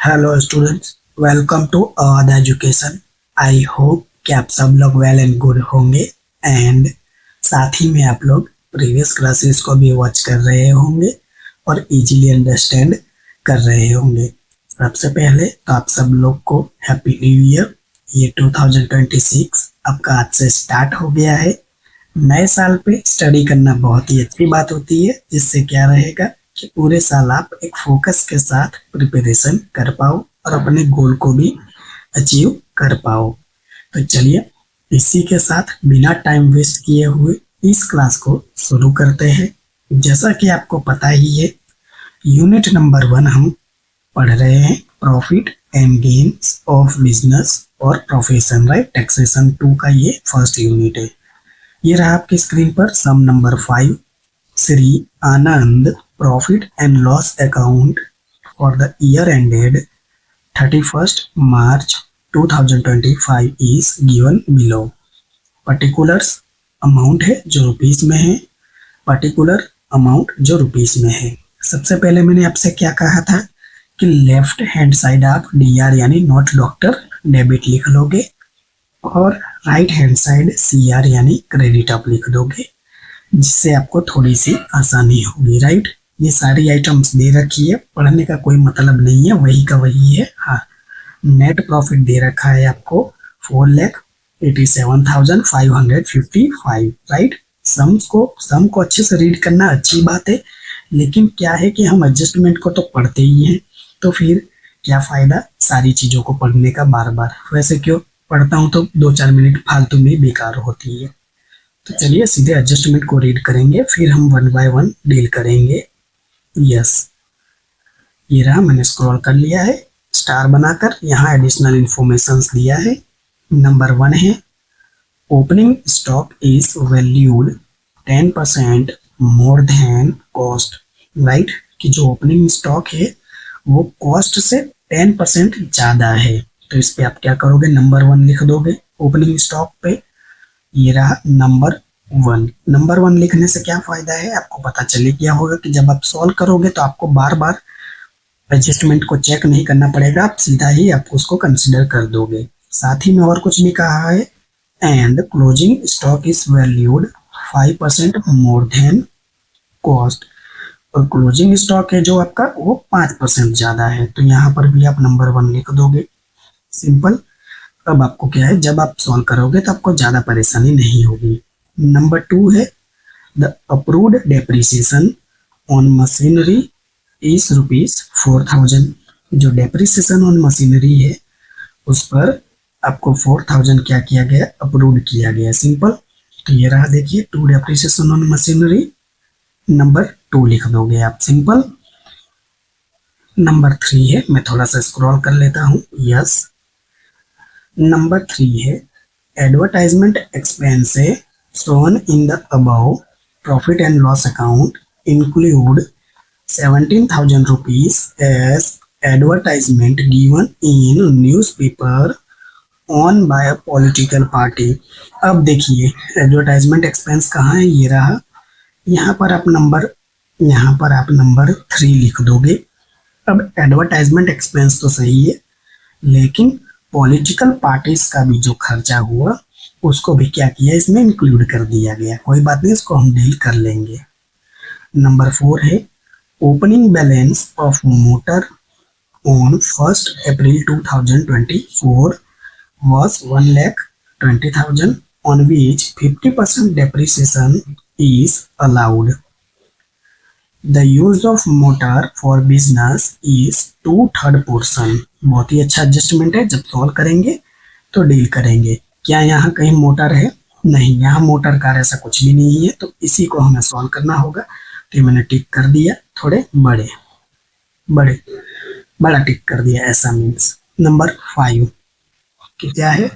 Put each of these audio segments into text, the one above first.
Hello students, welcome to the education. I hope कि आप सब लोग वेल एंड गुड होंगे एंड साथ ही में आप लोग प्रीवियस क्लासेस को भी वॉच कर रहे होंगे और इजीली अंडरस्टैंड कर रहे होंगे। सबसे पहले तो आप सब लोग को हैप्पी न्यू ईयर। ये 2026 आपका आज से स्टार्ट हो गया है। नए साल पे स्टडी करना बहुत ही अच्छी बात होती है, जिससे क्या रहेगा कि पूरे साल आप एक फोकस के साथ प्रिपरेशन कर पाओ और अपने गोल को भी अचीव कर पाओ। तो चलिए, इसी के साथ बिना टाइम वेस्ट किए हुए इस क्लास को शुरू करते हैं। जैसा कि आपको पता ही है, यूनिट नंबर 1 हम पढ़ रहे हैं profit and gains of business और प्रोफेशन, राइट। टैक्सेशन 2 का ये फर्स्ट यूनिट है। ये रहा आपकी स्क्रीन पर sum number 5। Shri Anand profit and loss account for the year ended 31st March 2025 is given below. Particulars amount है जो रुपीस में है, पर्टिकुलर अमाउंट जो रुपीस में है। सबसे पहले मैंने आपसे क्या कहा था कि लेफ्ट हैंड साइड आप DR यानी नॉट डॉक्टर डेबिट लिख लोगे और राइट हैंड साइड CR यानी क्रेडिट आप लिख दोगे, जिससे आपको थोड़ी सी आसानी होगी, राइट। ये सारी आइटम्स दे रखी है, पढ़ने का कोई मतलब नहीं है, वही का वही है। हाँ, नेट प्रॉफिट दे रखा है आपको 4,87,555, राइट। सम को अच्छे से रीड करना अच्छी बात है, लेकिन क्या है कि हम एडजस्टमेंट को तो पढ़ते ही हैं, तो फिर क्या फायदा सारी चीजों को पढ़ने का बार बार। वैसे क्यों पढ़ता हूँ तो 2-4 मिनट फालतू में बेकार होती है। तो चलिए सीधे एडजस्टमेंट को रीड करेंगे, फिर हम 1 बाय 1 डील करेंगे। यस, ये रहा, मैंने स्क्रॉल कर लिया है स्टार बनाकर। यहाँ एडिशनल इंफॉर्मेशन दिया है। नंबर 1 है opening stock is valued 10% more than cost, right. कि जो ओपनिंग स्टॉक है वो कॉस्ट से 10% ज्यादा है। तो इस पे आप क्या करोगे, नंबर 1 लिख दोगे ओपनिंग स्टॉक पे। ये रहा नंबर 1। नंबर 1 लिखने से क्या फायदा है, आपको पता चले क्या होगा कि जब आप सॉल्व करोगे तो आपको बार बार एडजस्टमेंट को चेक नहीं करना पड़ेगा, आप सीधा ही आप उसको कंसिडर कर दोगे। साथ ही में और कुछ भी कहा है, and closing stock is valued 5% more than cost. और क्लोजिंग स्टॉक है जो आपका वो 5% ज्यादा है, तो यहाँ पर भी आप नंबर 1 लिख दोगे, सिंपल। अब आपको क्या है, जब आप सॉल्व करोगे तो आपको ज्यादा परेशानी नहीं होगी। नंबर 2 है the approved depreciation on machinery is ₹4,000। जो डेप्रिसिएशन ऑन मशीनरी है उस पर आपको 4,000 क्या किया गया, अप्रूव किया गया, सिंपल। तो ये रहा, देखिए, to depreciation on machinery, number 2 लिख दोगे आप, सिंपल। नंबर 3 है, मैं थोड़ा सा स्क्रॉल कर लेता हूँ। यस, नंबर 3 है advertisement expenses shown in the above profit and loss account include 17,000 rupees as advertisement given in newspaper on by a political party। अब देखिए एडवर्टाइजमेंट एक्सपेंस कहाँ है, ये रहा। यहाँ पर आप नंबर 3 लिख दोगे। अब एडवर्टाइजमेंट एक्सपेंस तो सही है, लेकिन पॉलिटिकल पार्टीज का भी जो खर्चा हुआ उसको भी क्या किया, इसमें इंक्लूड कर दिया गया। कोई बात नहीं, इसको हम डील कर लेंगे। नंबर 4 है opening balance of motor on 1 April 2024 was 1,20,000 on which 50% depreciation is allowed। The use of motor for business is 2/3 portion। बहुत ही अच्छा एडजस्टमेंट है, जब सॉल्व करेंगे तो डील करेंगे। क्या यहाँ कहीं मोटर है, नहीं, यहाँ मोटर कार ऐसा कुछ भी नहीं है, तो इसी को हमें सॉल्व करना होगा। तो मैंने टिक कर दिया, थोड़े बड़े बड़ा टिक कर दिया, ऐसा मीन्स। नंबर 5 क्या है,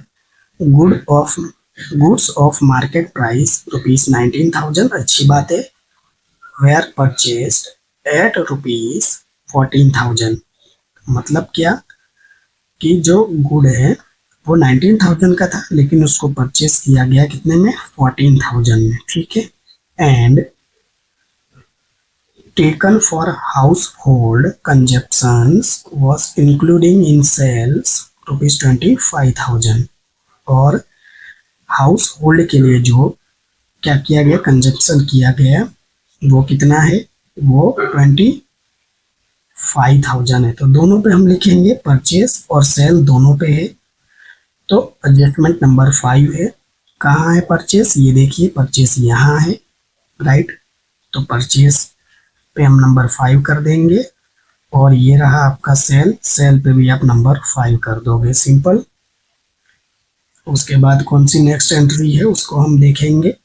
गुड्स ऑफ मार्केट प्राइस ₹19,000, अच्छी बात है। वेयर परचेस्ड एट ₹14,000, मतलब क्या कि जो गुड है वो 19,000 का था, लेकिन उसको परचेस किया गया कितने में, 14,000 में, ठीक है। And taken for household consumptions was including in sales rupees 25,000। और हाउस होल्ड के लिए जो क्या किया गया, कंजप्शन किया गया, वो कितना है, वो 25,000 है। तो दोनों पे हम लिखेंगे परचेस और सेल दोनों पे है। तो एडजस्टमेंट नंबर 5 है। कहाँ है परचेस, ये देखिए परचेस यहाँ है, राइट। तो परचेस पे हम नंबर 5 कर देंगे और ये रहा आपका सेल, सेल पे भी आप नंबर 5 कर दोगे, सिंपल। उसके बाद कौन सी नेक्स्ट एंट्री है उसको हम देखेंगे।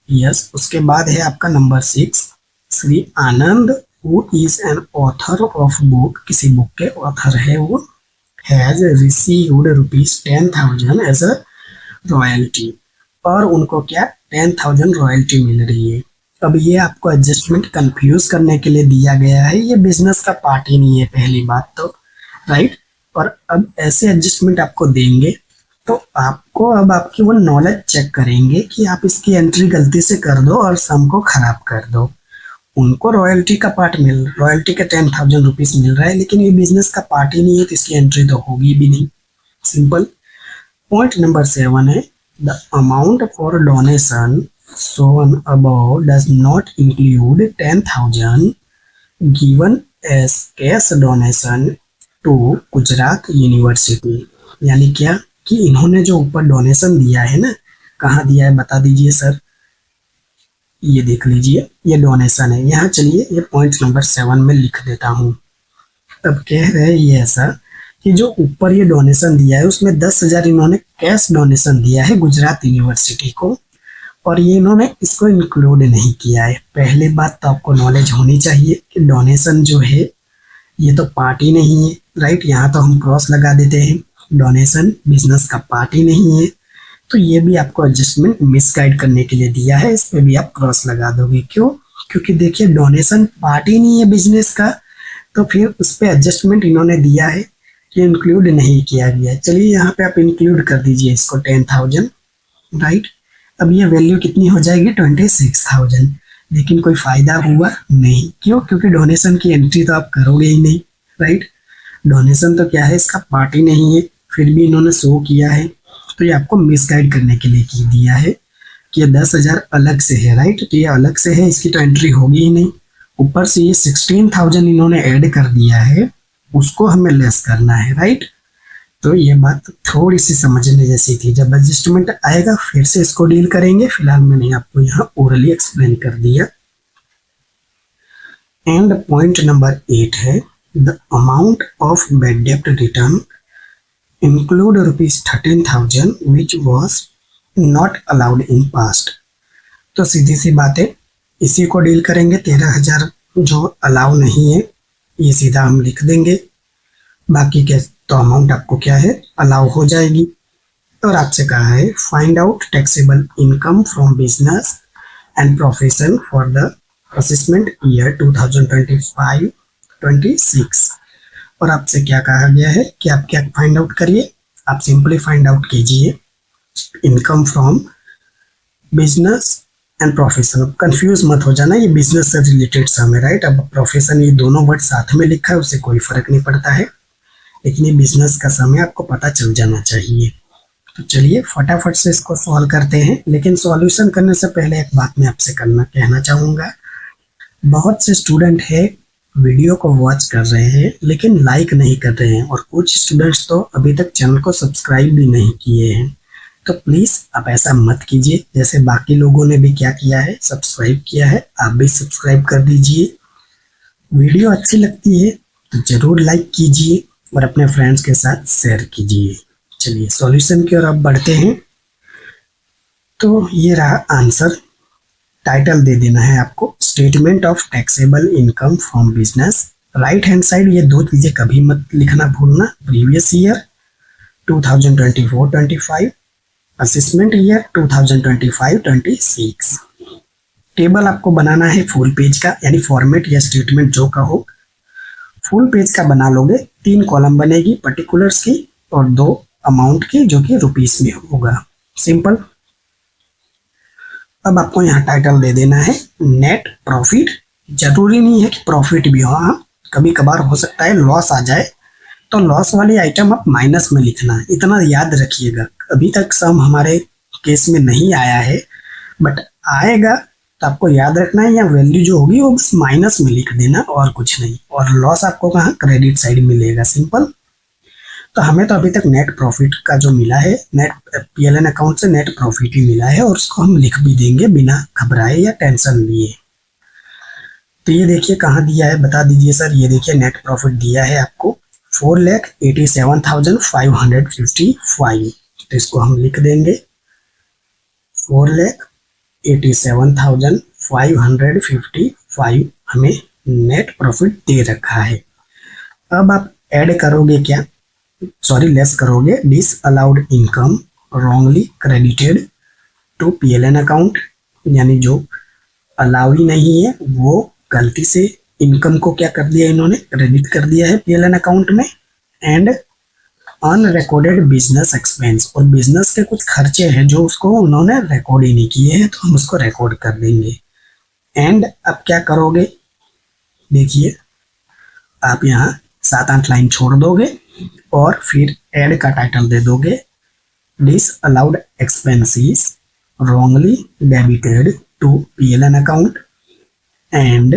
यस, उसके बाद है आपका number 6, Shri Anand who is an author of book, किसी बुक के ऑथर है वो, has received rupees 10,000 as a royalty. और उनको क्या 10,000 रॉयल्टी मिल रही है। अब ये आपको एडजस्टमेंट कंफ्यूज करने के लिए दिया गया है, ये बिजनेस का पार्ट ही नहीं है पहली बात तो, राइट। और अब ऐसे एडजस्टमेंट आपको देंगे तो आपको अब आपकी वो नॉलेज चेक करेंगे कि आप इसकी एंट्री गलती से कर दो और सम को खराब कर दो। उनको रॉयल्टी का पार्ट रॉयल्टी के 10,000 रुपीज मिल रहा है, लेकिन ये बिजनेस का पार्ट ही नहीं है तो इसकी एंट्री तो होगी भी नहीं, सिंपल। पॉइंट नंबर 7 है, the amount for donation shown above does not include 10,000 given as cash donation to Gujarat university. यानी क्या कि इन्होंने जो ऊपर डोनेशन दिया है ना, कहाँ दिया है बता दीजिए सर। ये देख लीजिए, ये डोनेशन है यहाँ। चलिए ये पॉइंट नंबर 7 में लिख देता हूँ। अब कह रहे हैं ये ऐसा कि जो ऊपर ये डोनेशन दिया है उसमें 10,000 इन्होंने कैश डोनेशन दिया है गुजरात यूनिवर्सिटी को, और ये इन्होंने इसको इंक्लूड नहीं किया है। पहले बात तो आपको नॉलेज होनी चाहिए कि डोनेशन जो है ये तो पार्ट ही नहीं है, राइट। यहाँ तो हम क्रॉस लगा देते हैं, डोनेशन बिजनेस का पार्ट ही नहीं है। तो ये भी आपको एडजस्टमेंट मिसगाइड करने के लिए दिया है, इस पे भी आप क्रॉस लगा दोगे। क्यों? क्योंकि देखिए डोनेशन पार्ट ही नहीं है बिजनेस का, तो फिर उस पर एडजस्टमेंट इन्होंने दिया है कि इंक्लूड नहीं किया गया। चलिए यहाँ पे आप इंक्लूड कर दीजिए इसको 10,000, राइट। अब ये वैल्यू कितनी हो जाएगी 26,000, लेकिन कोई फायदा हुआ नहीं। क्यों? क्योंकि डोनेशन की एंट्री तो आप करोगे ही नहीं, राइट। डोनेशन तो क्या है, इसका पार्ट ही नहीं है, फिर भी इन्होंने शो किया है। तो ये आपको मिसगाइड करने के लिए की दिया है कि ये 10,000 अलग से है, राइट। तो ये अलग से है, इसकी तो एंट्री होगी ही नहीं। ऊपर से ये 16,000 इन्होंने ऐड कर दिया है, उसको हमें लेस करना है, राइट। तो ये बात थोड़ी सी समझने जैसी थी। जब एडजस्टमेंट आएगा फिर से इसको डील करेंगे, फिलहाल मैंने आपको यहाँ ओरली एक्सप्लेन कर दिया। एंड पॉइंट नंबर 8 है, द अमाउंट ऑफ बैड डेब्ट return include rupees 13,000 which was not allowed in past. तो सीधी सी बात है, इसी को डील करेंगे। 13,000 जो अलाउ नहीं है ये सीधा हम लिख देंगे, बाकी के तो अमाउंट आपको क्या है अलाउ हो जाएगी। और आपसे कहा है find out taxable income from business and profession for the assessment year 2025-26। और आपसे क्या कहा गया है कि आप क्या फाइंड आउट करिए, आप सिंपली फाइंड आउट कीजिए income from business and profession. Confuse मत हो जाना, ये बिजनेस से रिलेटेड सम है, राइट। अब प्रोफेशन ये दोनों वर्ड साथ में लिखा है, उससे कोई फर्क नहीं पड़ता है, लेकिन ये बिजनेस का समय आपको पता चल जाना चाहिए। तो चलिए फटाफट से इसको सॉल्व करते हैं। लेकिन सॉल्यूशन करने से पहले एक बात मैं आपसे कहना चाहूँगा। बहुत से स्टूडेंट है वीडियो को वॉच कर रहे हैं लेकिन लाइक नहीं कर रहे हैं, और कुछ स्टूडेंट्स तो अभी तक चैनल को सब्सक्राइब भी नहीं किए हैं। तो प्लीज़ आप ऐसा मत कीजिए, जैसे बाकी लोगों ने भी क्या किया है, सब्सक्राइब किया है, आप भी सब्सक्राइब कर दीजिए। वीडियो अच्छी लगती है तो ज़रूर लाइक कीजिए और अपने फ्रेंड्स के साथ शेयर कीजिए। चलिए सॉल्यूशन की ओर अब बढ़ते हैं। तो ये रहा आंसर, टाइटल दे देना है आपको, statement of taxable income from business. Right hand side ये दो चीजें कभी मत लिखना भूलना, previous year 2024-25, assessment year 2025-26। Table आपको बनाना है फुल पेज का, यानी फॉर्मेट या स्टेटमेंट जो का हो, फुल पेज का बना लोगे। 3 कॉलम बनेगी पर्टिकुलर्स की और 2 अमाउंट की जो कि रुपीस में होगा, सिंपल। अब आपको यहाँ टाइटल दे देना है नेट प्रॉफिट जरूरी नहीं है कि प्रॉफिट भी हो, हाँ कभी कभार हो सकता है लॉस आ जाए, तो लॉस वाली आइटम आप माइनस में लिखना, इतना याद रखिएगा। अभी तक सम हमारे केस में नहीं आया है, बट आएगा तो आपको याद रखना है, या वैल्यू जो होगी वो बस माइनस में लिख देना और कुछ नहीं, और लॉस आपको कहाँ क्रेडिट साइड मिलेगा, सिंपल। तो हमें तो अभी तक नेट प्रॉफिट का जो मिला है, नेट पीएलएन अकाउंट से नेट प्रॉफिट ही मिला है, और उसको हम लिख भी देंगे बिना घबराए या टेंशन लिए। तो ये देखिए कहाँ दिया है, बता दीजिए सर। ये देखिए नेट प्रॉफिट दिया है आपको 4,87,555। तो इसको हम लिख देंगे 4,87,555 हमें नेट प्रॉफिट दे रखा है। अब आप ऐड करोगे क्या, सॉरी लेस करोगे, disallowed income wrongly credited to PLN account, यानी जो अलाउ ही नहीं है वो गलती से इनकम को क्या कर दिया, इन्होंने क्रेडिट कर दिया है पीएलएन अकाउंट में। एंड अनरिकॉर्डेड बिजनेस एक्सपेंस, और बिजनेस के कुछ खर्चे हैं जो उसको उन्होंने रिकॉर्ड ही नहीं किए हैं, तो हम उसको रिकॉर्ड कर देंगे। एंड अब क्या करोगे, देखिए आप यहाँ 7-8 लाइन छोड़ दोगे और फिर एड का टाइटल दे दोगे, disallowed expenses wrongly debited to PLN account and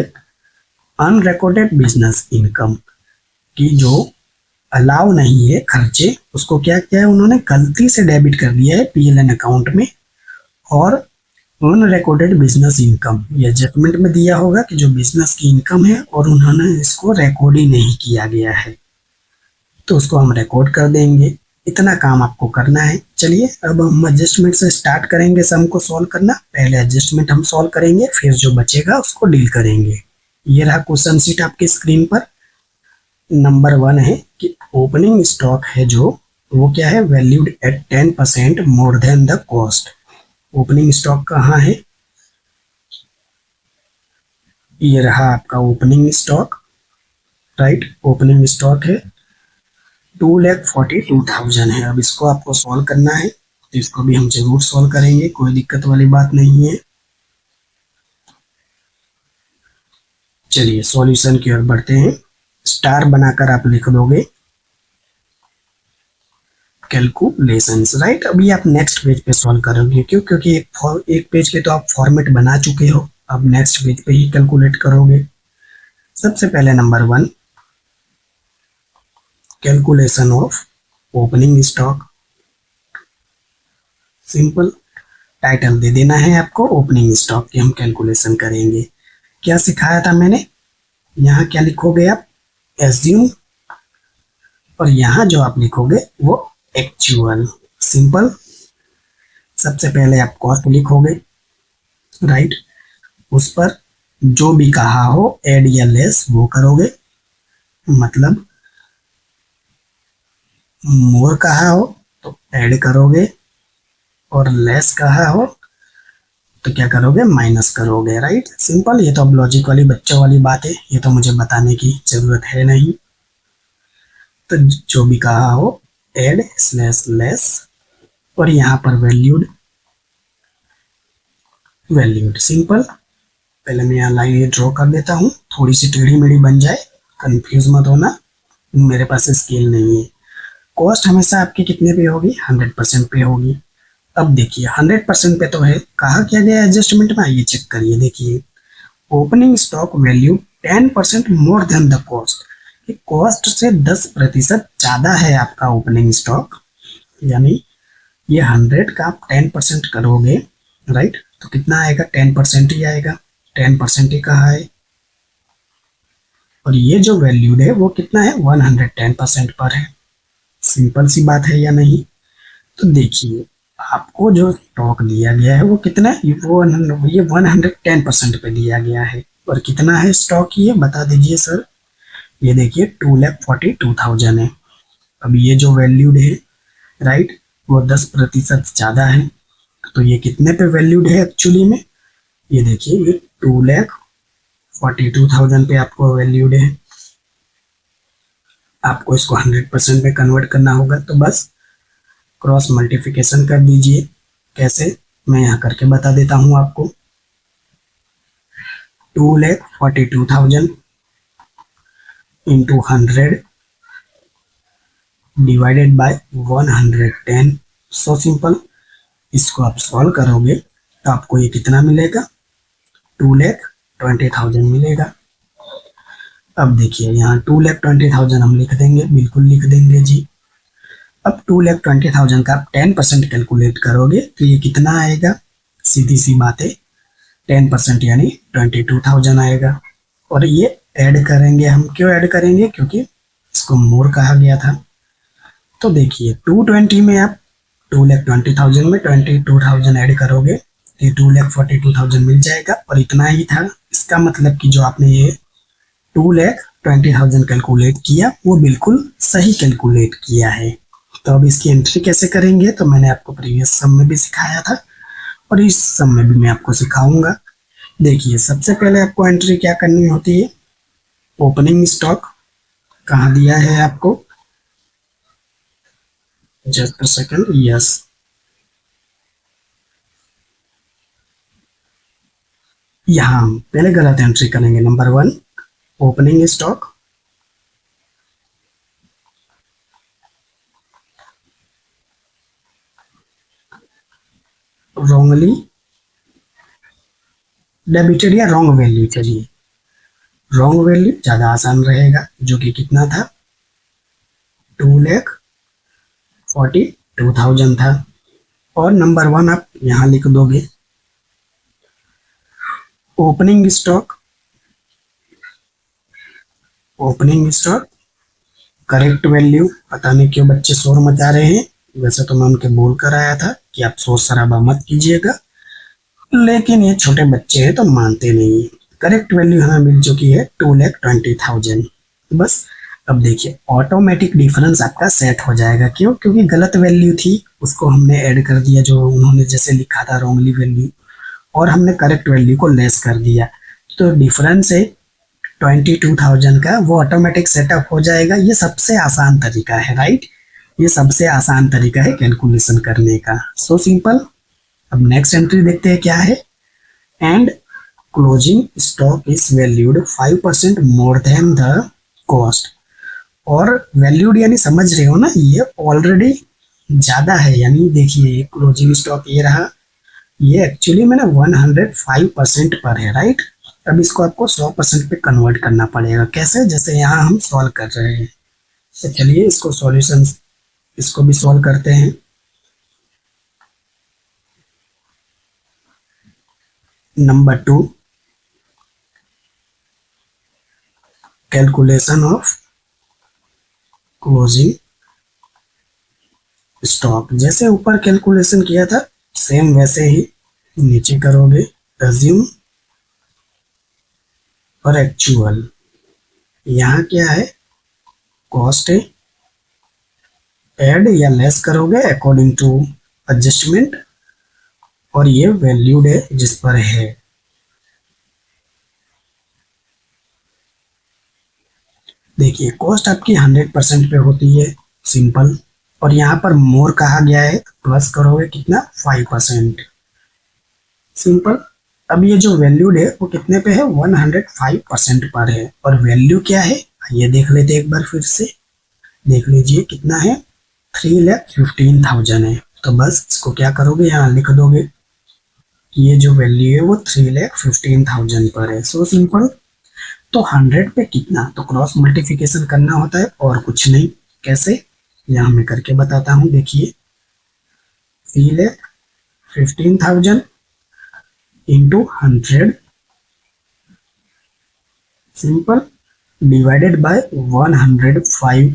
unrecorded business income, की जो अलाउ नहीं है खर्चे उसको क्या किया है उन्होंने गलती से डेबिट कर दिया है पीएलएन अकाउंट में। और अनरिकॉर्डेड बिजनेस इनकम, ये जजमेंट में दिया होगा कि जो बिजनेस की इनकम है और उन्होंने इसको रिकॉर्ड ही नहीं किया गया है, तो उसको हम रिकॉर्ड कर देंगे। इतना काम आपको करना है। चलिए अब हम एडजस्टमेंट से स्टार्ट करेंगे सम को सॉल्व करना। पहले एडजस्टमेंट हम सॉल्व करेंगे, फिर जो बचेगा उसको डील करेंगे। ये रहा क्वेश्चन शीट आपकी स्क्रीन पर। नंबर 1 है कि ओपनिंग स्टॉक है जो वो क्या है, valued at 10% more than the cost. Opening stock कहाँ है, ये रहा आपका opening stock, right. Opening stock है 2,42,000 है। अब इसको आपको सॉल्व करना है, तो इसको भी हम जरूर सॉल्व करेंगे, कोई दिक्कत वाली बात नहीं है। चलिए सॉल्यूशन की ओर बढ़ते हैं। स्टार बनाकर आप लिख दोगे कैलकुलेशंस, राइट। अभी आप नेक्स्ट पेज पे सॉल्व करोगे, क्यों, क्योंकि एक पेज पे तो आप फॉर्मेट बना चुके हो, अब नेक्स्ट पेज पे ही कैलकुलेट करोगे। सबसे पहले number 1, calculation of opening stock. Simple, title दे देना है आपको, ओपनिंग स्टॉक की हम कैलकुलेशन करेंगे। क्या सिखाया था मैंने, यहाँ क्या लिखोगे आप, एज्यूम, और यहाँ जो आप लिखोगे वो एक्चुअल। सिंपल, सबसे पहले आप कॉस्ट लिखोगे, राइट। उस पर जो भी कहा हो एड या लेस वो करोगे, मतलब मोर कहा हो तो ऐड करोगे, और लेस कहा हो तो क्या करोगे, माइनस करोगे, राइट। सिंपल, ये तो अब लॉजिक वाली बच्चों वाली बात है, ये तो मुझे बताने की जरूरत है नहीं। तो जो भी कहा हो एड स्लैश लेस, और यहाँ पर वैल्यूड, वैल्यूड। सिंपल, पहले मैं यहाँ लाइन ड्रॉ कर देता हूँ, थोड़ी सी टेढ़ी मेढ़ी बन जाए, कंफ्यूज मत होना, मेरे पास स्केल नहीं है। कॉस्ट हमेशा आपकी कितने पे होगी, 100% पे होगी। अब देखिए 100% पे तो है, कहा क्या गया एडजस्टमेंट में, ये चेक करिए। देखिए opening stock value 10% more than the cost, cost से 10% ज्यादा है आपका ओपनिंग स्टॉक, यानी ये 100 का आप 10% करोगे, राइट, तो कितना आएगा, 10% ही आएगा। 10% ही कहा है, और ये जो वैल्यूड है वो कितना है, 110% पर है। सिंपल सी बात है या नहीं। तो देखिए आपको जो स्टॉक दिया गया है वो कितना है, वो ये 110% पे दिया गया है, और कितना है स्टॉक, ये बता दीजिए सर। ये देखिए 2,42,000 है। अब ये जो वैल्यूड है, राइट, वो 10% ज्यादा है, तो ये कितने पे वैल्यूड है एक्चुअली में, ये देखिए ये 2,42,000 पे आपको वैल्यूड है। आपको इसको 100% में कन्वर्ट करना होगा, तो बस क्रॉस मल्टीप्लिकेशन कर दीजिए। कैसे, मैं यहाँ करके बता देता हूँ आपको। 2,42,000 into 100 divided by 110। So simple. इसको आप सॉल्व करोगे तो आपको ये कितना मिलेगा, 2,20,000 मिलेगा। अब देखिए यहाँ 2,20,000 हम लिख देंगे, बिल्कुल लिख देंगे जी। अब 2,20,000 का आप 10% कैलकुलेट करोगे तो ये कितना आएगा, सीधी सी बात है 10% यानी 22,000 आएगा। और ये ऐड करेंगे हम, क्यों ऐड करेंगे, क्योंकि इसको मोर कहा गया था। तो देखिए 220 में आप 2,20,000 में 22,000 ऐड करोगे तो 2,42,000 मिल जाएगा। और इतना ही था, इसका मतलब कि जो आपने ये 2,20,000 कैलकुलेट किया वो बिल्कुल सही कैलकुलेट किया है। तो अब इसकी एंट्री कैसे करेंगे, तो मैंने आपको प्रीवियस सम में भी सिखाया था और इस सम में भी मैं आपको सिखाऊंगा। देखिए सबसे पहले आपको एंट्री क्या करनी होती है, ओपनिंग स्टॉक कहाँ दिया है आपको, जस्ट अ सेकंड, यस, यहाँ हम पहले गलत एंट्री करेंगे। Number 1 opening stock, wrongly debited या रॉन्ग वैल्यू, चलिए रॉन्ग वैल्यू ज्यादा आसान रहेगा, जो कि कितना था 2,42,000 था। और नंबर 1 आप यहाँ लिख दोगे, opening stock, opening stock correct value, पता नहीं क्यों बच्चे शोर मचा रहे हैं, वैसे तो मैं उनके बोल कर आया था कि आप शोर शराबा मत कीजिएगा, लेकिन ये छोटे बच्चे हैं तो मानते नहीं है। करेक्ट वैल्यू हमें मिल चुकी है 2,20,000। बस अब देखिए ऑटोमेटिक डिफरेंस आपका सेट हो जाएगा, क्यों, क्योंकि गलत वैल्यू थी उसको हमने ऐड कर दिया, जो उन्होंने जैसे लिखा था रॉन्गली वैल्यू, और हमने करेक्ट वैल्यू को लेस कर दिया, तो डिफरेंस है 22,000 का, वो ऑटोमेटिक सेटअप हो जाएगा। ये सबसे आसान तरीका है, राइट, ये सबसे आसान तरीका है कैलकुलेशन करने का, सो सिंपल। अब नेक्स्ट एंट्री देखते हैं क्या है, and closing stock is valued 5% more than the cost. और वैल्यूड यानी समझ रहे हो ना, ये ऑलरेडी ज्यादा है, यानी देखिए क्लोजिंग स्टॉक ये रहा, ये एक्चुअली मैंने 105% पर है, राइट। अब इसको आपको 100% पे कन्वर्ट करना पड़ेगा, कैसे, जैसे यहाँ हम सॉल्व कर रहे हैं। तो चलिए इसको सॉल्यूशन, इसको भी सॉल्व करते हैं। Number 2 calculation of closing stock, जैसे ऊपर कैलकुलेशन किया था सेम वैसे ही नीचे करोगे, अज्यूम और एक्चुअल। यहाँ क्या है, कॉस्ट है, ऐड या लेस करोगे अकॉर्डिंग टू एडजस्टमेंट, और ये वैल्यूड है जिस पर है। देखिए कॉस्ट आपकी 100% पे होती है, सिंपल, और यहाँ पर मोर कहा गया है, प्लस करोगे कितना 5%, सिंपल। अब ये जो वैल्यूड है वो कितने पे है, 105% पर है, और वैल्यू क्या है ये देख लेते एक बार फिर से, देख लीजिए कितना है, 3,15,000 है। तो बस इसको क्या करोगे, यहाँ लिख दोगे कि ये जो वैल्यू है वो 3,15,000 पर है, सो सिंपल। तो 100 पे कितना, तो क्रॉस मल्टीप्लिकेशन करना होता है और कुछ नहीं, कैसे, यहाँ मैं करके बताता हूँ, देखिए 3,15,000 इंटू 100 सिंपल डिवाइडेड बाय 105,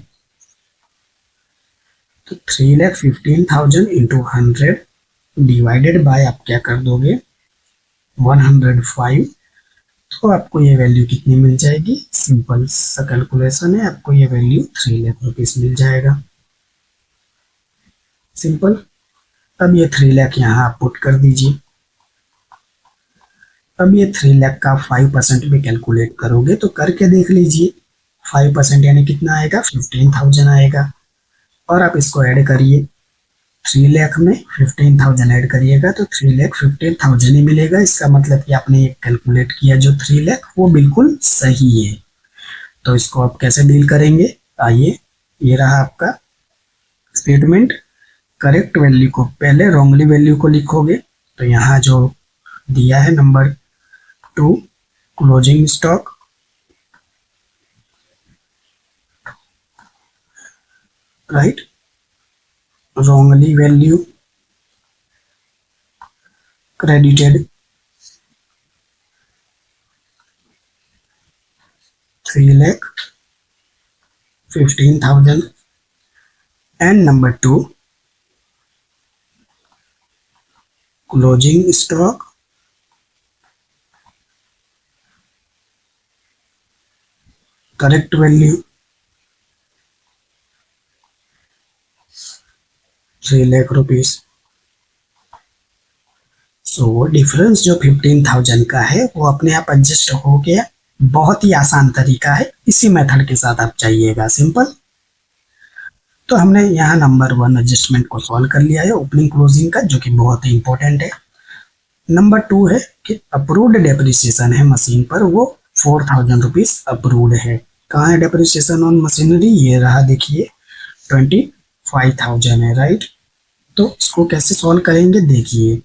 तो 3,15,000 इंटू 100 डिवाइडेड बाय आप क्या कर दोगे 105, तो आपको ये वैल्यू कितनी मिल जाएगी, सिंपल सा कैलकुलेशन है, आपको ये वैल्यू 3 लाख रुपीस मिल जाएगा, सिंपल। अब ये 3 लाख यहाँ आप पुट कर दीजिए। अब ये 3 लाख का 5% पे कैलकुलेट करोगे तो करके देख लीजिए, 5% यानी कितना आएगा 15,000 आएगा, और आप इसको ऐड करिए, 3 लाख में 15,000 ऐड करिएगा तो 3,15,000 ही मिलेगा। इसका मतलब कि आपने ये कैलकुलेट किया जो 3 लाख वो बिल्कुल सही है। तो इसको आप कैसे डील करेंगे, आइए, ये रहा आपका स्टेटमेंट। करेक्ट वैल्यू को पहले रॉन्गली वैल्यू को लिखोगे, तो यहाँ जो दिया है number 2 closing stock, right, wrongly value credited 3,15,000 and number 2 closing stock correct value 3 lakh rupees. So difference जो 15,000 का है वो अपने आप एडजस्ट हो गया। बहुत ही आसान तरीका है, इसी मेथड के साथ आप चाहिएगा, सिंपल। तो हमने यहाँ नंबर 1 एडजस्टमेंट को सॉल्व कर लिया है ओपनिंग क्लोजिंग का, जो कि बहुत ही इंपॉर्टेंट है। नंबर 2 है कि अप्रूव्ड डेप्रिसिएशन है मशीन पर, वो 4,000 रुपीज अप्रूव्ड है। कहाँ है डेप्रिसिएशन ऑन मशीनरी, ये रहा, देखिए 25,000 है, राइट। तो इसको कैसे सॉल्व करेंगे, देखिए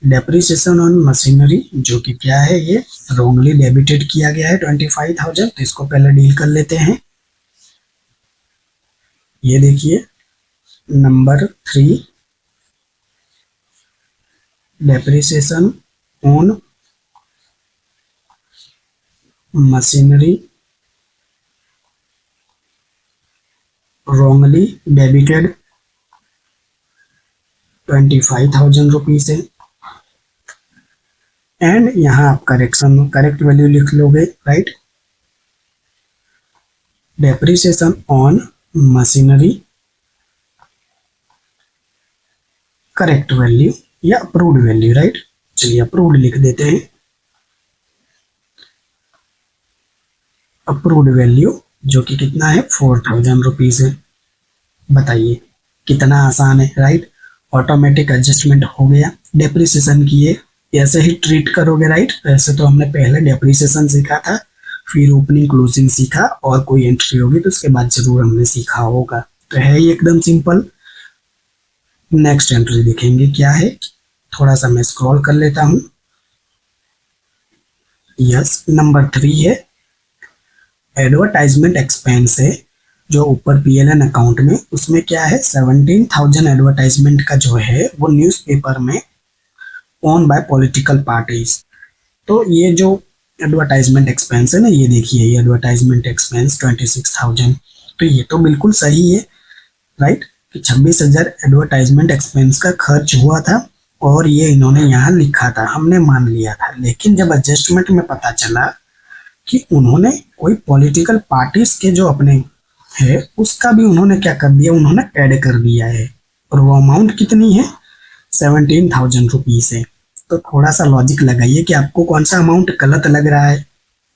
डेप्रिसिएशन ऑन मशीनरी जो कि क्या है, ये रॉन्गली डेबिटेड किया गया है 25,000। तो इसको पहले डील कर लेते हैं। ये देखिए number 3 depreciation on machinery wrongly debited 25,000 rupees है। एंड यहाँ आप करेक्ट वैल्यू लिख लोगे, right. Depreciation on machinery correct value या अप्रूव्ड वैल्यू, राइट। चलिए अप्रूव्ड लिख देते हैं। अप्रूव्ड वैल्यू जो कि कितना है, 4,000 रुपीज है। बताइए कितना आसान है, राइट। ऑटोमेटिक एडजस्टमेंट हो गया। डेप्रिसिएशन की ये ऐसे ही ट्रीट करोगे, राइट। वैसे तो हमने पहले डेप्रिसिएशन सीखा था, फिर ओपनिंग क्लोजिंग सीखा, और कोई एंट्री होगी तो उसके बाद जरूर हमने सीखा होगा। तो है ये एकदम सिंपल। नेक्स्ट एंट्री देखेंगे क्या है, थोड़ा सा मैं स्क्रॉल कर लेता हूं। यस, नंबर 3 है एडवर्टाइजमेंट एक्सपेंस है, जो ऊपर पीएलएन अकाउंट में, उसमें क्या है 17,000 एडवर्टाइजमेंट का जो है वो न्यूज़पेपर में ओन बाय पॉलिटिकल पार्टीज। तो ये जो एडवर्टाइजमेंट एक्सपेंस है ना, ये देखिए, ये एडवर्टाइजमेंट एक्सपेंस 26,000। तो ये तो बिल्कुल सही है, राइट, कि 26,000 एडवर्टाइजमेंट एक्सपेंस का खर्च हुआ था और ये इन्होंने यहाँ लिखा था, हमने मान लिया था। लेकिन जब एडजस्टमेंट में पता चला कि उन्होंने कोई पॉलिटिकल पार्टीज के जो अपने है उसका भी उन्होंने क्या कर दिया, उन्होंने ऐड कर दिया है, और वो अमाउंट कितनी है, 17,000 रुपीज है। तो थोड़ा सा लॉजिक लगाइए कि आपको कौन सा अमाउंट गलत लग रहा है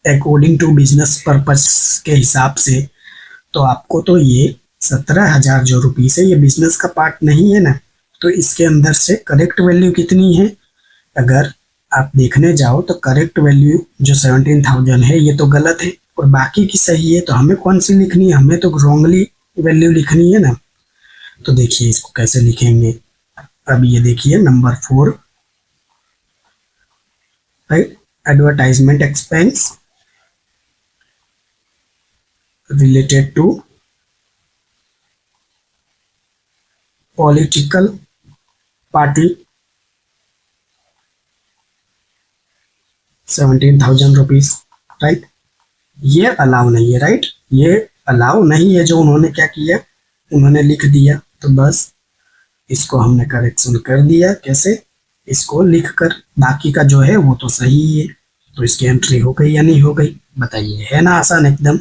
अकॉर्डिंग टू बिजनेस पर्पस के हिसाब से। तो आपको तो ये 17,000 जो रुपीज है ये बिजनेस का पार्ट नहीं है ना। तो इसके अंदर से करेक्ट वैल्यू कितनी है, अगर आप देखने जाओ तो करेक्ट वैल्यू जो 17,000 है ये तो गलत है और बाकी की सही है। तो हमें कौन सी लिखनी है, हमें तो रॉन्गली वैल्यू लिखनी है ना। तो देखिए इसको कैसे लिखेंगे। अब ये देखिए number 4, right, advertisement expense related to political party 17,000 rupees, right. ये अलाउ नहीं है, राइट, ये अलाउ नहीं है जो उन्होंने क्या किया, उन्होंने लिख दिया। तो बस इसको हमने करेक्शन कर दिया, कैसे, इसको लिखकर, बाकी का जो है वो तो सही है। तो इसकी एंट्री हो गई या नहीं हो गई, बताइए, है ना आसान एकदम।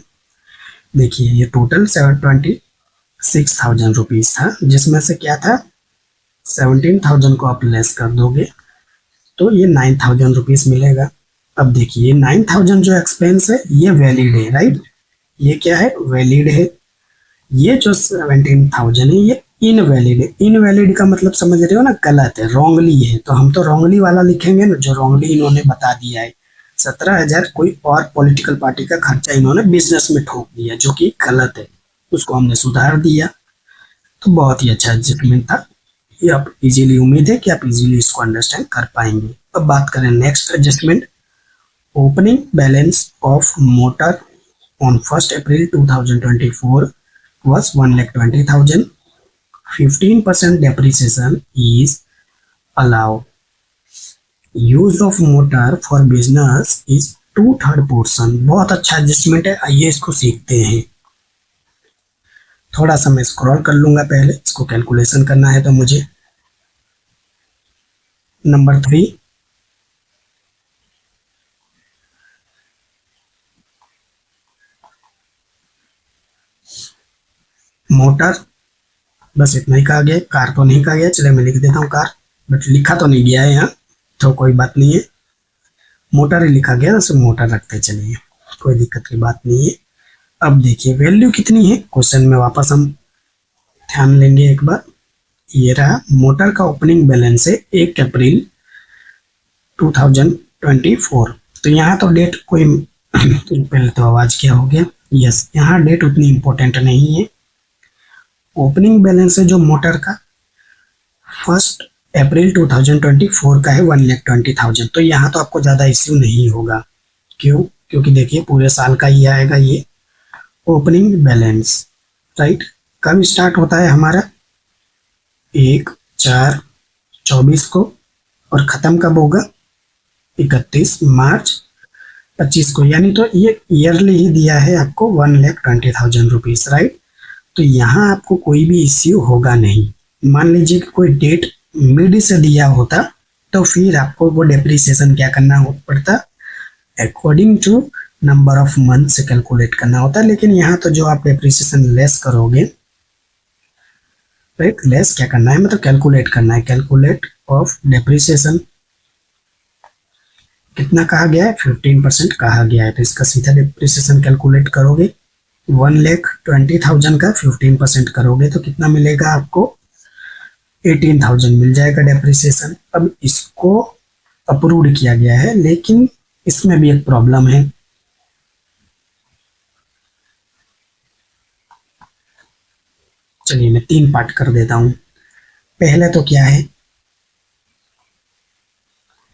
देखिए ये टोटल 26,000 रुपीज था, जिसमें से क्या था 17,000 को आप लेस कर दोगे तो ये 9,000 रुपीज मिलेगा। अब देखिए 9,000 जो एक्सपेंस है ये वैलिड है, राइट, ये क्या है, वैलिड है। ये जो 17,000 है ये इनवैलिड, इनवैलिड का मतलब समझ रहे हो ना, गलत है, रॉन्गली है, तो हम तो रॉन्गली वाला लिखेंगे ना, जो रॉन्गली इन्होंने बता दिया है। 17,000 कोई और पॉलिटिकल पार्टी का खर्चा इन्होंने बिजनेस में ठोक दिया, जो कि गलत है, उसको हमने सुधार दिया। तो बहुत ही अच्छा एडजस्टमेंट था। ये आप इजीली, उम्मीद है कि आप इजीली इसको अंडरस्टैंड कर पाएंगे। अब बात करें next adjustment, opening balance of motor on 1 April 2024 was 1,20,000. 15% depreciation is allowed. Use of motor for business is 2/3 portion. बहुत अच्छा एडजस्टमेंट है, आइए इसको सीखते हैं। थोड़ा सा मैं स्क्रॉल कर लूंगा, पहले इसको कैलकुलेशन करना है तो मुझे। नंबर 3, मोटर, बस इतना ही कहा गया, कार तो नहीं कहा गया, चलिए मैं लिख देता हूँ कार, बट लिखा तो नहीं गया है यहाँ, तो कोई बात नहीं है, मोटर ही लिखा गया, तो मोटर रखते चलिए, कोई दिक्कत की बात नहीं है। अब देखिए वैल्यू कितनी है, क्वेश्चन में वापस हम ध्यान लेंगे एक बार। ये रहा, मोटर का ओपनिंग बैलेंस है 1 अप्रैल 2024। तो यहाँ तो डेट कोई पहले तो आवाज क्या हो गया, यस, यहाँ डेट उतनी इंपॉर्टेंट नहीं है। ओपनिंग बैलेंस है जो मोटर का 1 अप्रैल 2024 का है 1,20,000। तो यहाँ तो आपको ज़्यादा इश्यू नहीं होगा। क्यों? क्योंकि देखिए पूरे साल का ही आएगा ये ओपनिंग बैलेंस, राइट। कब स्टार्ट होता है हमारा? 1/4/24 को, और ख़त्म कब होगा? 31 मार्च 25 को। यानी तो ये ईयरली ही दिया है आपको 1,20,000 रुपीज़, राइट। तो यहाँ आपको कोई भी इश्यू होगा नहीं। मान लीजिए कि कोई डेट मिड से दिया होता, तो फिर आपको वो डेप्रिसिएशन क्या करना पड़ता, according to number of month से कैलकुलेट करना होता। लेकिन यहाँ तो जो आप डेप्रिसिएशन लेस करोगे, राइट, लेस क्या करना है, मतलब कैलकुलेट करना है, कैलकुलेट ऑफ डेप्रिसिएशन कितना कहा गया है, 15% कहा गया है। तो इसका सीधा डेप्रिसिएशन कैलकुलेट करोगे, 1,20,000 का 15% करोगे तो कितना मिलेगा आपको, 18,000 मिल जाएगा डेप्रिसिएशन। अब इसको अप्रूव्ड किया गया है, लेकिन इसमें भी एक प्रॉब्लम है। चलिए मैं 3 पार्ट कर देता हूं। पहले तो क्या है,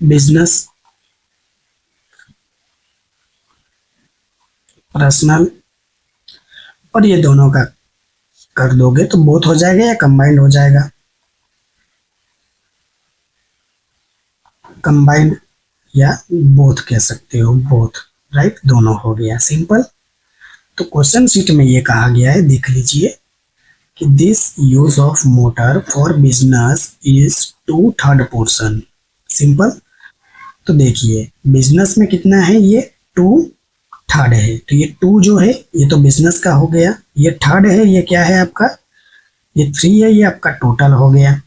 बिजनेस, पर्सनल, और ये दोनों का कर दोगे तो बोथ हो जाएगा या कंबाइंड हो जाएगा, कंबाइंड या बोथ कह सकते हो, बोथ, राइट, दोनों हो गया, सिंपल। तो क्वेश्चन शीट में ये कहा गया है, देख लीजिए कि this use of motor for business is 2/3 portion, simple. तो देखिए बिजनेस में कितना है, ये 2/3 है, तो ये 2 जो है ये तो बिजनेस का हो गया, ये 3rd है, ये क्या है आपका, ये 3 है, ये आपका टोटल हो गया।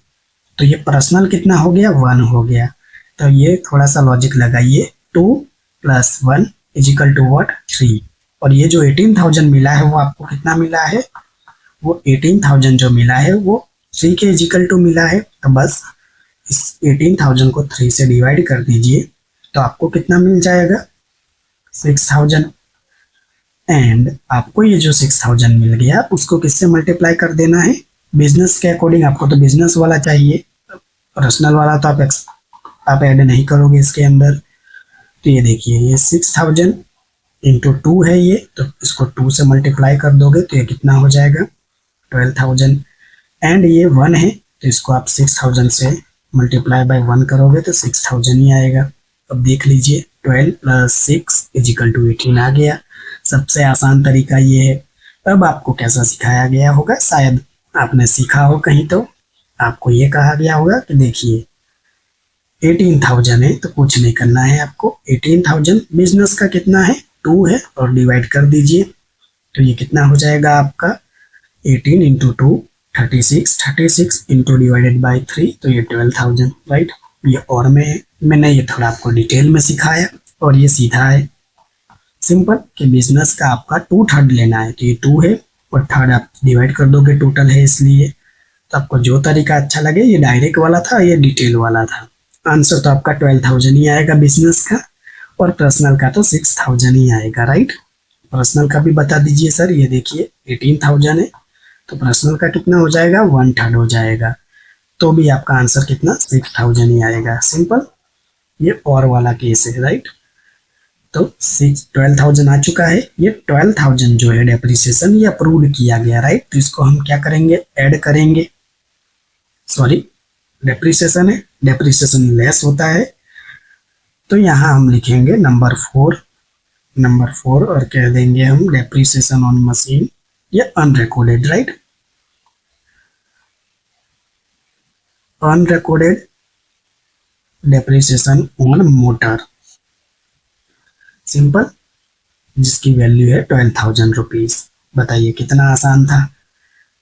तो ये पर्सनल कितना हो गया, 1 हो गया। तो ये थोड़ा सा लॉजिक लगाइए, 2 + 1 = व्हाट, 3। और ये जो 18,000 मिला है वो आपको कितना मिला है, वो 18,000 जो मिला है वो 3 के इक्वल टू मिला है। तो बस इस 18,000 को 3 से डिवाइड कर दीजिए, तो आपको कितना मिल जाएगा, 6,000। एंड आपको ये जो 6,000 मिल गया उसको किससे मल्टीप्लाई कर देना है, बिजनेस के अकॉर्डिंग। आपको तो बिजनेस वाला चाहिए, पर्सनल वाला तो आप ऐड नहीं करोगे इसके अंदर। तो ये देखिए ये 6,000 इंटू 2 है ये, तो इसको 2 से मल्टीप्लाई कर दोगे तो ये कितना हो जाएगा, 12,000। एंड ये 1 है, तो इसको आप 6,000 से मल्टीप्लाई बाय 1 करोगे तो 6,000 ही आएगा। अब देख लीजिए 12 + 6 = 18 आ गया। सबसे आसान तरीका ये है। अब आपको कैसा सिखाया गया होगा, शायद आपने सीखा हो कहीं, तो आपको ये कहा गया होगा कि देखिए 18,000 है तो कुछ नहीं करना है आपको, 18,000 बिजनेस का कितना है, 2 है, और डिवाइड कर दीजिए। तो ये कितना हो जाएगा आपका, 18 × 2 36, 36 इंटू डिवाइडेड बाई 3, तो ये 12,000, राइट। ये और मैंने ये थोड़ा आपको डिटेल में सिखाया, और ये सीधा है सिंपल कि बिजनेस का आपका 2/3 लेना है, तो ये 2 है और 3rd आप डिवाइड कर दोगे, टोटल है इसलिए। तो आपको जो तरीका अच्छा लगे, ये डायरेक्ट वाला था, ये डिटेल वाला था। आंसर तो आपका 12,000 ही आएगा बिजनेस का, और पर्सनल का तो 6,000 ही आएगा, राइट। पर्सनल का भी बता दीजिए सर। ये देखिए 18,000 है, तो पर्सनल का कितना हो जाएगा, 1/3 हो जाएगा। तो भी आपका आंसर कितना, 6,000 ही आएगा। सिंपल। ये और वाला केस है, राइट। तो 12,000 आ चुका है। ये 12,000 जो है डेप्रिसिएशन, ये अप्रूव किया गया, राइट। तो इसको हम क्या करेंगे, ऐड करेंगे। सॉरी, डेप्रिसिएशन है, डेप्रिसिएशन लेस होता है, तो यहाँ हम लिखेंगे नंबर 4 और कह देंगे हम डेप्रिसिएशन ऑन मशीन, ये unrecorded, right. Unrecorded depreciation on motor, simple, जिसकी वैल्यू है 12,000 रुपीज। बताइए कितना आसान था।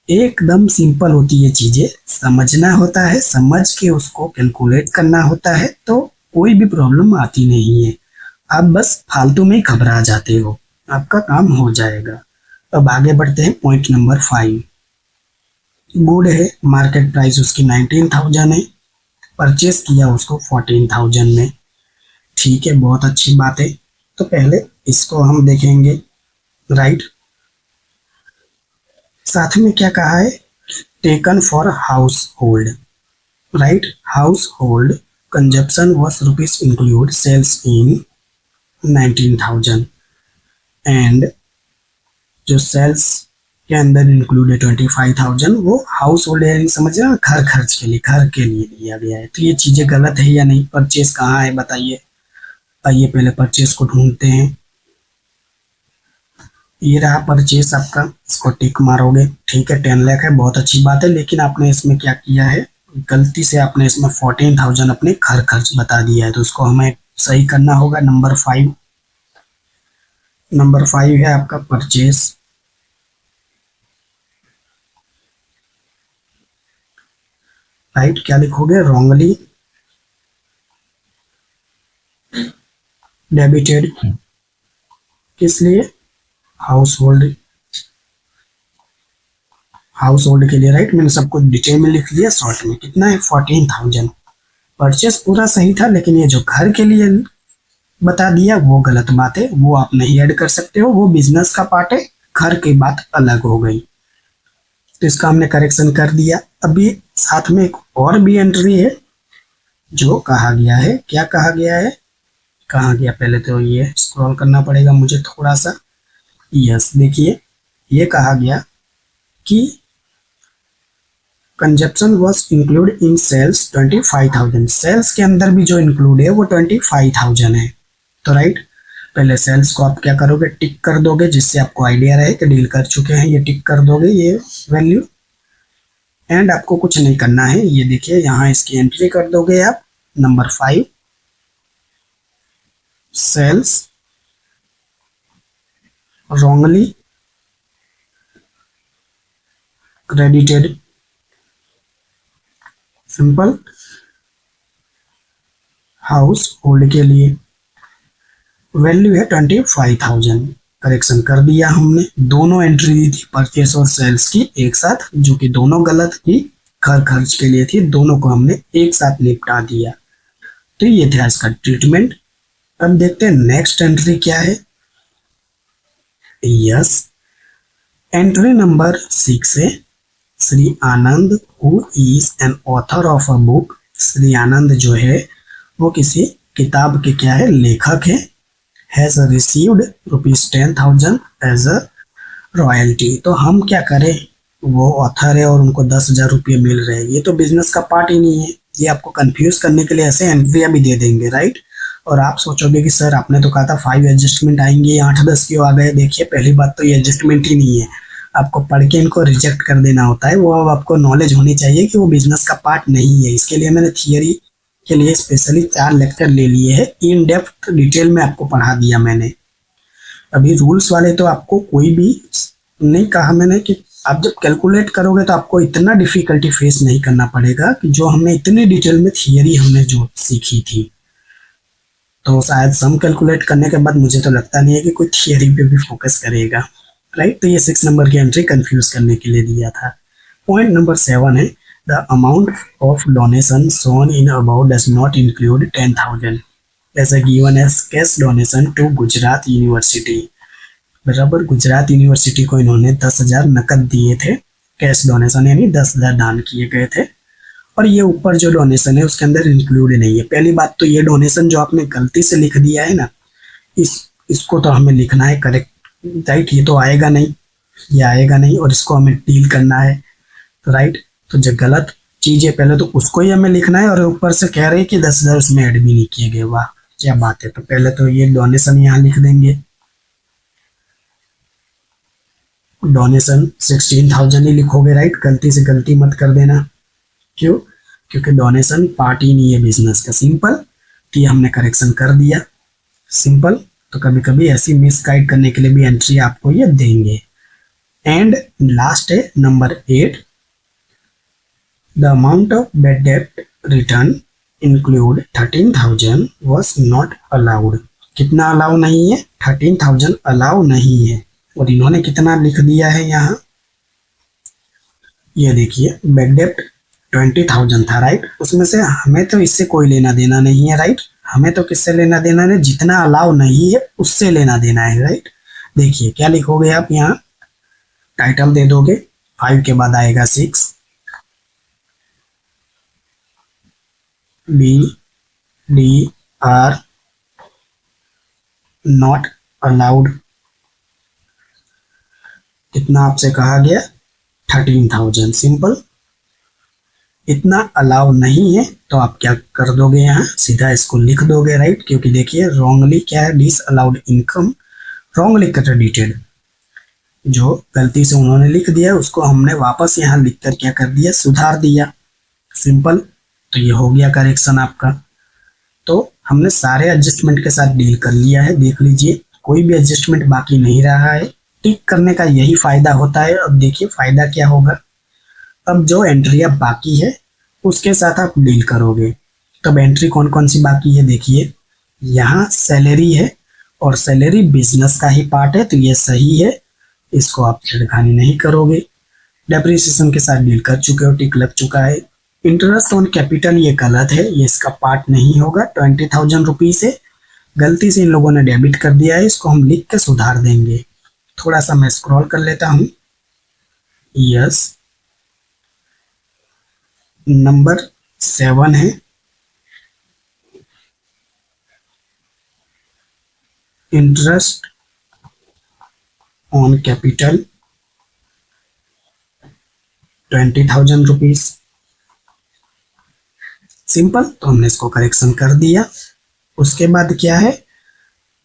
एकदम सिंपल होती है चीजें, समझना होता है, समझ के उसको कैलकुलेट करना होता है, तो कोई भी प्रॉब्लम आती नहीं है। आप बस फालतू में ही घबरा जाते हो, आपका काम हो जाएगा। अब आगे बढ़ते हैं, पॉइंट नंबर 5। गुड है, मार्केट प्राइस उसकी 19,000 है, परचेस किया उसको 14,000 में। ठीक है, बहुत अच्छी बात है। तो पहले इसको हम देखेंगे, राइट। साथ में क्या कहा है, taken for household, right. Household consumption was rupees include sales in 19,000, and जो सेल्स के अंदर इंक्लूड है 25,000, वो हाउस होल्ड है, समझ रहे हो, घर खर्च के लिए, घर के लिए दिया गया है। तो ये चीजें गलत है या नहीं। परचेस कहाँ है बताइए। आइए पहले परचेस को ढूंढते हैं। ये रहा परचेस आपका, इसको टिक मारोगे। ठीक है, 10 लाख है, बहुत अच्छी बात है। लेकिन आपने इसमें क्या किया है, गलती से आपने इसमें 14,000 अपने घर खर्च बता दिया है, तो उसको हमें सही करना होगा। नंबर 5 है आपका परचेस, राइट। क्या लिखोगे, रॉन्गली डेबिटेड, किस लिए, हाउस होल्ड के लिए, राइट। मैंने सब कुछ डिटेल में लिख लिया, शॉर्ट में कितना है, 14,000। परचेस पूरा सही था, लेकिन ये जो घर के लिए बता दिया वो गलत बात है, वो आप नहीं ऐड कर सकते हो, वो बिजनेस का पार्ट है, घर की बात अलग हो गई। तो इसका हमने करेक्शन कर दिया। अभी साथ में एक और भी एंट्री है जो कहा गया है, क्या कहा गया है, कहा गया, पहले तो ये स्क्रॉल करना पड़ेगा मुझे थोड़ा सा। यस, देखिए ये कहा गया कि consumption was include in sales 25,000, sales के अंदर भी जो इंक्लूड है वो 25,000 है। तो राइट, पहले सेल्स को आप क्या करोगे, टिक कर दोगे, जिससे आपको आइडिया रहे कि डील कर चुके हैं, ये टिक कर दोगे ये वैल्यू। एंड आपको कुछ नहीं करना है, ये देखिए यहाँ इसकी एंट्री कर दोगे आप, number 5, sales wrongly credited, simple. Household के लिए वैल्यू है 25,000, करेक्शन कर दिया हमने। दोनों एंट्री दी थी परचेस और सेल्स की एक साथ, जो कि दोनों गलत थी, घर खर्च के लिए थी, दोनों को हमने एक साथ निपटा दिया। तो ये था इसका ट्रीटमेंट। अब देखते हैं नेक्स्ट एंट्री क्या है। यस, एंट्री नंबर 6 है, Shri Anand who is an author of a book. Shri Anand जो है वो किसी किताब के क्या है, लेखक है। Has received ₹10,000 as a royalty. तो हम क्या करें, वो ऑथर है और उनको 10,000 रुपये मिल रहे हैं, ये तो बिजनेस का पार्ट ही नहीं है। ये आपको कंफ्यूज करने के लिए ऐसे एंट्रियां भी दे देंगे, राइट। और आप सोचोगे कि सर आपने तो कहा था 5 एडजस्टमेंट आएंगे, 8-10 क्यों आ गए। देखिए पहली बात तो ये एडजस्टमेंट ही नहीं है, आपको पढ़ के इनको रिजेक्ट कर देना होता है। वो अब आपको नॉलेज होनी चाहिए कि वो बिजनेस का पार्ट नहीं है। इसके लिए मैंने थियरी के लिए स्पेशली 4 लेक्चर ले लिए हैं, इन डेप्थ डिटेल में आपको पढ़ा दिया मैंने। अभी रूल्स वाले तो आपको कोई भी नहीं कहा मैंने कि आप जब कैलकुलेट करोगे तो आपको इतना डिफिकल्टी फेस नहीं करना पड़ेगा कि जो हमने इतनी डिटेल में थियरी हमने जो सीखी थी। तो शायद सम कैलकुलेट करने के बाद मुझे तो लगता नहीं है कि कोई थियरी पे भी फोकस करेगा, राइट। तो ये 6 नंबर की एंट्री कंफ्यूज करने के लिए दिया था। पॉइंट नंबर 7 है, the amount of donation shown in about does not include 10,000 as a given as cash donation to Gujarat university. बराबर, गुजरात यूनिवर्सिटी को इन्होंने 10,000 नकद दिए थे, कैश डोनेशन यानी 10,000 दान किए गए थे, और ये ऊपर जो डोनेशन है उसके अंदर इंक्लूड नहीं है। पहली बात तो ये डोनेशन जो आपने गलती से लिख दिया है ना, इसको तो हमें लिखना है करेक्ट, राइट। ये तो आएगा नहीं, ये आएगा नहीं, और इसको हमें डील करना है, तो राइट। तो जो गलत चीज है पहले तो उसको ही हमें लिखना है, और ऊपर से कह रहे हैं कि 10,000 उसमें ऐड भी नहीं किए गए। वाह क्या बात है। तो पहले तो ये डोनेशन यहाँ लिख देंगे, डोनेशन 16,000 ही लिखोगे, राइट। गलती से गलती मत कर देना, क्यों? क्योंकि डोनेशन पार्ट ही नहीं है बिजनेस का। सिंपल, तो ये हमने करेक्शन कर दिया, सिंपल। तो कभी कभी ऐसी मिस गाइड करने के लिए भी एंट्री आपको ये देंगे। एंड लास्ट है number 8, the amount of bad debt return include 13,000 was not allowed. कितना अलाउ नहीं है? 13,000 अलाउ नहीं है। और इन्होंने कितना लिख दिया है यहाँ, ये देखिए, बैड डेट 20,000 था, राइट। उसमें से हमें तो इससे कोई लेना देना नहीं है, राइट। हमें तो किससे लेना देना है? जितना अलाउ नहीं है उससे लेना देना है, राइट। देखिए क्या लिखोगे आप यहाँ, टाइटल दे दोगे, 5 के बाद आएगा 6, B D are not allowed. कितना आपसे कहा गया? 13,000। सिंपल, इतना अलाउ नहीं है तो आप क्या कर दोगे, यहाँ सीधा इसको लिख दोगे, राइट। क्योंकि देखिए रॉन्गली क्या है, disallowed income wrongly credited, जो गलती से उन्होंने लिख दिया उसको हमने वापस यहाँ लिख कर क्या कर दिया, सुधार दिया। सिंपल, तो ये हो गया करेक्शन आपका। तो हमने सारे एडजस्टमेंट के साथ डील कर लिया है, देख लीजिए कोई भी एडजस्टमेंट बाकी नहीं रहा है। टिक करने का यही फायदा होता है। अब देखिए फायदा क्या होगा, अब जो एंट्री अब बाकी है उसके साथ आप डील करोगे। तब एंट्री कौन कौन सी बाकी है, देखिए यहाँ सैलरी है, और सैलरी बिजनेस का ही पार्ट है, तो ये सही है, इसको आप छेड़खानी नहीं करोगे। डेप्रिसिएशन के साथ डील कर चुके हो, टिक लग चुका है। इंटरेस्ट ऑन कैपिटल ये गलत है, ये इसका पार्ट नहीं होगा। 20,000 रुपीज है, गलती से इन लोगों ने डेबिट कर दिया है, इसको हम लिख के सुधार देंगे। थोड़ा सा मैं स्क्रॉल कर लेता हूँ। यस, नंबर 7 है, interest on capital 20,000 rupees. Simple, तो हमने इसको करेक्शन कर दिया। उसके बाद क्या है,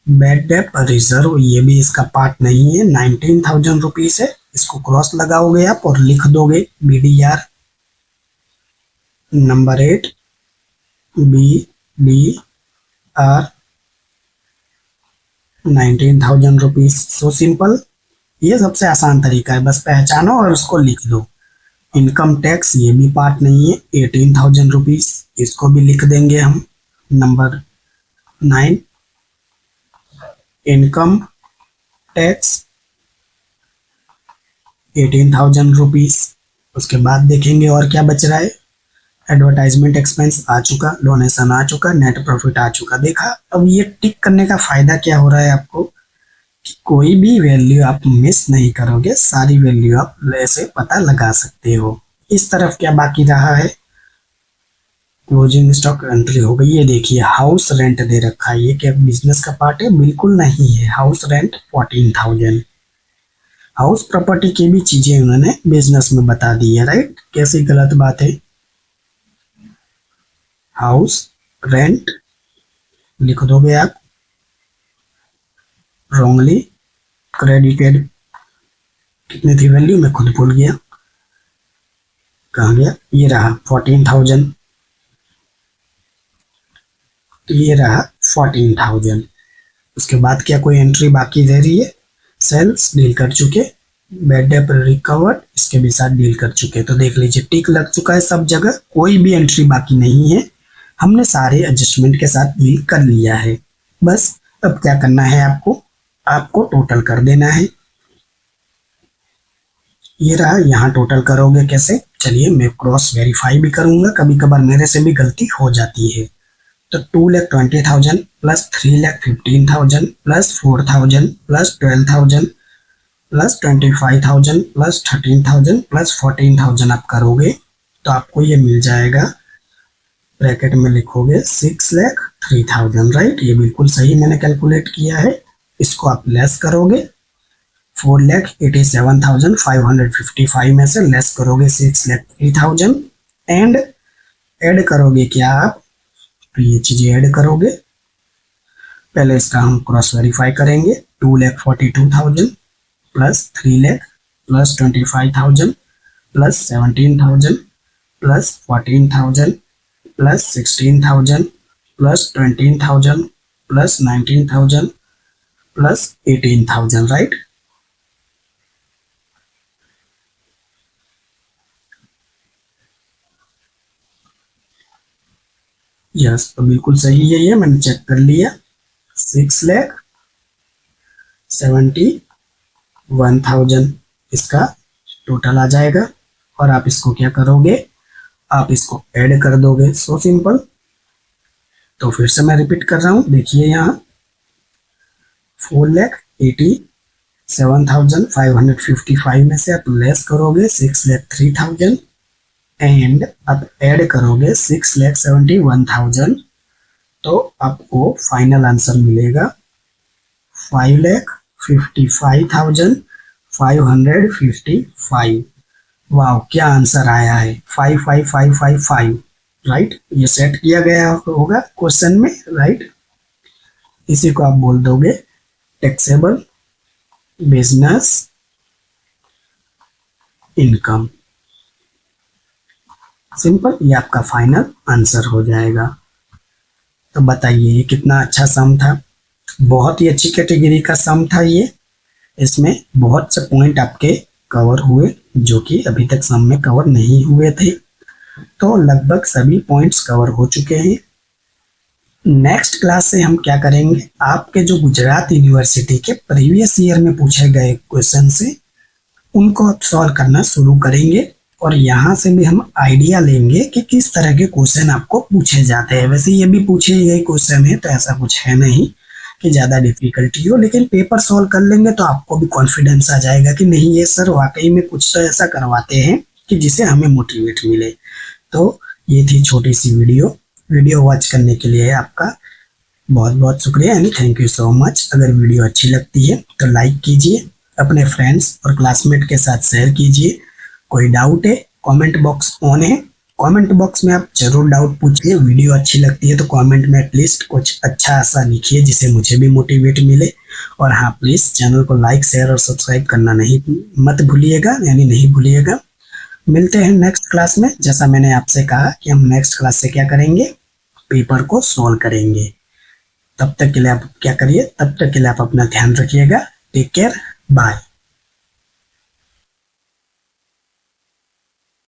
बैड डेट रिजर्व, ये भी इसका पार्ट नहीं है, 19,000 रुपीज है, इसको क्रॉस लगाओगे आप और लिख दोगे BDR। Number 8, BDR 19,000 rupees. So simple, ये सबसे आसान तरीका है, बस पहचानो और उसको लिख दो। इनकम टैक्स ये भी पार्ट नहीं है, 18,000 रुपीज, इसको भी लिख देंगे हम। Number 9, income tax 18,000 rupees. उसके बाद देखेंगे और क्या बच रहा है, एडवर्टाइजमेंट एक्सपेंस आ चुका, डोनेशन आ चुका, नेट प्रॉफिट आ चुका। देखा, अब ये टिक करने का फायदा क्या हो रहा है आपको, कि कोई भी वैल्यू आप मिस नहीं करोगे, सारी वैल्यू आप ऐसे पता लगा सकते हो। इस तरफ क्या बाकी रहा है, क्लोजिंग स्टॉक एंट्री हो गई। ये देखिए हाउस रेंट दे रखा है, ये क्या बिजनेस का पार्ट है? बिल्कुल नहीं है। House rent 14,000। हाउस प्रॉपर्टी की भी चीजें उन्होंने बिजनेस में बता दी है, राइट। कैसी गलत बात है, हाउस रेंट लिख दोगे आप, रॉन्गली क्रेडिटेड। कितनी थी वैल्यू, मैं खुद भूल गया, कहाँ गया, ये रहा 14,000। तो ये रहा 14,000। उसके बाद क्या कोई एंट्री बाकी रह रही है, सेल्स डील कर चुके, बैड डेट रिकवर्ड इसके भी साथ डील कर चुके। तो देख लीजिए टिक लग चुका है सब जगह, कोई भी एंट्री बाकी नहीं है, हमने सारे एडजस्टमेंट के साथ डील कर लिया है। बस अब क्या करना है आपको, आपको टोटल कर देना है। ये रहा, यहाँ टोटल करोगे कैसे, चलिए मैं क्रॉस वेरीफाई भी करूंगा, कभी कभार मेरे से भी गलती हो जाती है। तो 2,20,000 plus 3,15,000 plus 4,000 plus 12,000 plus 25,000 plus 13,000 plus 14,000 आप करोगे तो आपको ये मिल जाएगा, ब्रैकेट में लिखोगे 6,03,000, राइट। ये बिल्कुल सही मैंने कैलकुलेट किया है। इसको आप लेस करोगे, 4,87,555 में से लेस करोगे 6,03,000 एंड ऐड करोगे क्या आप, तो ये चीजें ऐड करोगे। पहले इसका हम क्रॉस वेरीफाई करेंगे, 2,42,000 plus 3,00,000 plus 25,000 plus 17,000 plus 14,000 plus 16,000 plus 20,000 plus 19,000 plus 18,000, right. Yes, तो बिल्कुल सही है, ये मैंने चेक कर लिया। 6,71,000 इसका टोटल आ जाएगा और आप इसको क्या करोगे, आप इसको ऐड कर दोगे, सो सिंपल। तो फिर से मैं रिपीट कर रहा हूं, देखिए यहाँ 4,87,555 में से आप लेस करोगे 6,03,000 एंड आप ऐड करोगे 6,71,000, तो आपको फाइनल आंसर मिलेगा 5,55,555। वाह, क्या आंसर आया है, 55555, राइट। ये सेट किया गया होगा क्वेश्चन में, राइट। इसी को आप बोल दोगे टैक्सेबल बिजनेस इनकम, सिंपल। ये आपका फाइनल आंसर हो जाएगा। तो बताइए ये कितना अच्छा सम था, बहुत ही अच्छी कैटेगरी का सम था ये। इसमें बहुत से पॉइंट आपके कवर हुए जो कि अभी तक सम में कवर नहीं हुए थे, तो लगभग सभी पॉइंट्स कवर हो चुके हैं। नेक्स्ट क्लास से हम क्या करेंगे, आपके जो गुजरात यूनिवर्सिटी के प्रीवियस ईयर में पूछे गए क्वेश्चन से उनको आप सॉल्व करना शुरू करेंगे और यहाँ से भी हम आइडिया लेंगे कि किस तरह के क्वेश्चन आपको पूछे जाते हैं। वैसे ये भी पूछे गए क्वेश्चन है, तो ऐसा कुछ है नहीं कि ज़्यादा डिफिकल्टी हो, लेकिन पेपर सॉल्व कर लेंगे तो आपको भी कॉन्फिडेंस आ जाएगा कि नहीं ये सर वाकई में कुछ तो ऐसा करवाते हैं कि जिसे हमें मोटिवेट मिले। तो ये थी छोटी सी वीडियो वॉच करने के लिए आपका बहुत बहुत शुक्रिया, यानी थैंक यू सो मच। अगर वीडियो अच्छी लगती है तो लाइक कीजिए, अपने फ्रेंड्स और क्लासमेट के साथ शेयर कीजिए। कोई डाउट है, कमेंट बॉक्स ऑन है, कमेंट बॉक्स में आप जरूर डाउट पूछिए। वीडियो अच्छी लगती है तो कमेंट में एटलीस्ट कुछ अच्छा सा लिखिए जिससे मुझे भी मोटिवेट मिले। और हाँ, प्लीज़ चैनल को लाइक शेयर और सब्सक्राइब करना मत भूलिएगा, यानी नहीं भूलिएगा। मिलते हैं नेक्स्ट क्लास में। जैसा मैंने आपसे कहा कि हम नेक्स्ट क्लास से क्या करेंगे, पेपर को सॉल्व करेंगे। तब तक के लिए आप क्या करिए, तब तक के लिए आप अपना ध्यान रखिएगा। Take care, bye.